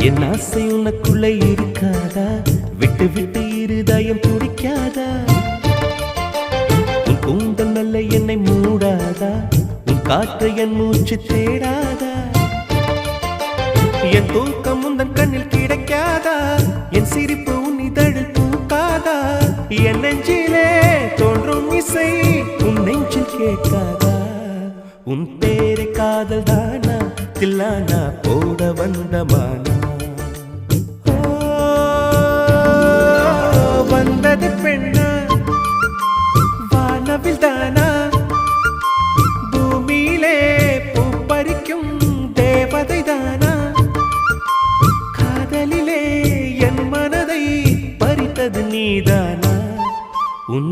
என் ஆசை உனக்குள்ள இருக்காதா? விட்டு விட்டு இருதயம் துடிக்காதா? உன் கூந்தல் நல்ல என்னை மூடாதா? உன் காற்று என் மூச்சு தேடாதா? என் தூக்கம் உந்தன் கண்ணில் கிடைக்காதா? என் சிரிப்பு உன் இதழில் பூக்காதா? என் நெஞ்சிலே தோன்றும் இசை உன் நெஞ்சில் கேட்காதா? உன் பேரை காதல் தானா தில்லானா போட வந்தமானா? வந்தது பெண்ணா வானவில் தானா? பூமியிலே பூ பறிக்கும் தேவதை தானா? காதலிலே என் மனதை பறித்தது நீதானா? உன்